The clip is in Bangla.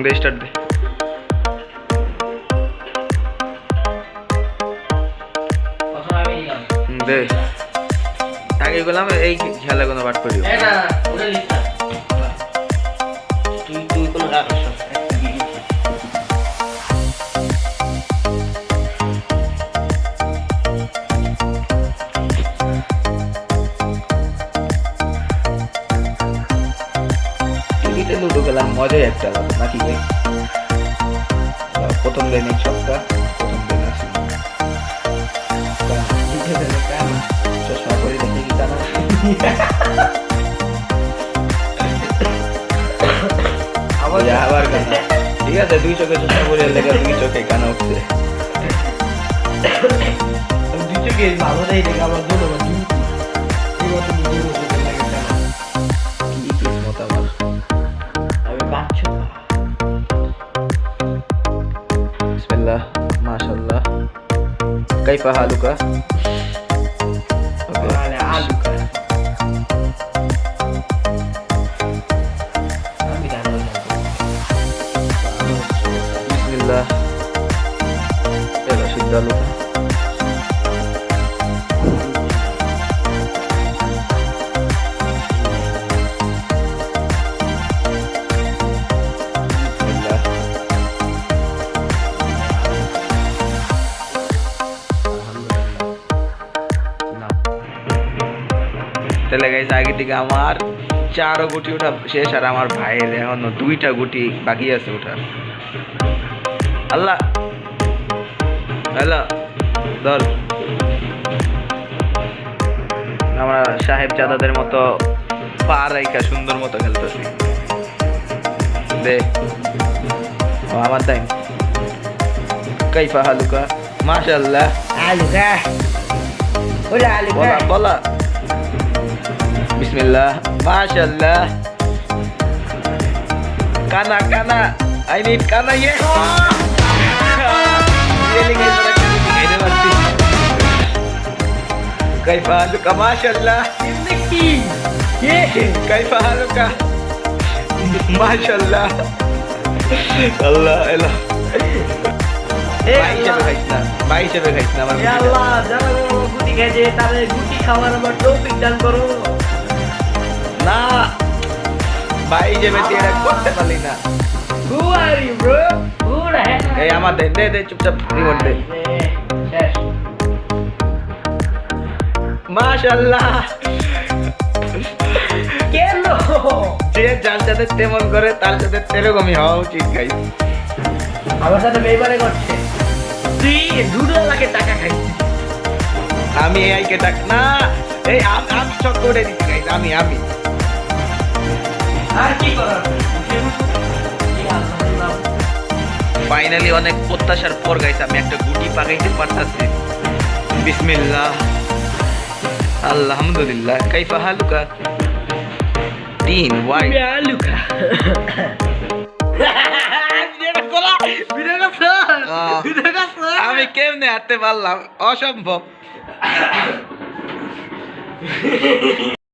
দে স্টার্ট দে। দে আগে গেলাম এই খেলা কোনো বাট করিও তুই কোন রাখছ টিভিতে লুডো খেলাম মজাই একটা আলাদা নাকি ভাই। প্রথম দিন এক সপ্তাহ প্রথম দিন আসি চশমা করে দেখি কি কানা আবার কানা ঠিক আছে দুই চোখে চশমা করে লেগে দুই চোখে কানা উঠছে দুই চোখে ভালো দেয় দেখে আমার দুটো কি কিসমত আমার আমি বাচ্চা বিসমিল্লাহ মাশাআল্লাহ কাইফা হালুকা মানে আলু বিসমিল্লাহ এলো সিদ্ধ আলুকা তাহলে গাইস আগে থেকে আমার 4 গুটি ওঠা শেষ আর আমার ভাইয়ের এখনো 2টা গুটি বাকি আছে ওঠার। আল্লাহ হ্যালো ধর আমরা সাহেব জাদাদের মতো পা রাইকা সুন্দর মতো খেলতেছি দে ও আমার টাইম কাইফা হালুকা মাশাআল্লাহ আলুকা ওলা আলুকা বলা বলা বিসমিল্লাহ মাশাআল্লাহ কানা কানা আই নিড কানা ইয়ে কাইফা হালুকা মাশাআল্লাহ জিন্দেগি ये কাইফা হালুকা মাশাআল্লাহ আল্লাহ আল্লাহ ভাই হিসেবে খাইছ না আমার या अल्लाह যারা গুটি খেয়ে তাদের গুটি খাওয়ার আমার তৌফিক দান করো না ভাই হিসেবে তেরা করতে পারলি না Who are you bro? Who the heck? এই আমার দে দে দে চুপচাপ রিমোট দে শেষ মাশাআল্লাহ কেন যে যার সাথে তেমন করে তার সাথে তেরকমই হওয়া উচিত গাইস আমার সাথে মেয়েবারে করছে তুই 2 লাখ টাকা খাইছিস আমি এআই কে ডাক না এই আমি সব করে দিচ্ছি গাইস আমি আর কি করার ফাইনালি অনেক প্রত্যাশার পর গাইস আমি একটা গুটি পাকাইতে পারতাছি বিসমিল্লাহ আলহামদুলিল্লাহ কাইফা হালুকা 3 ওয়াইড আলুকা আমি কেমনে হাঁটতে পারলাম অসম্ভব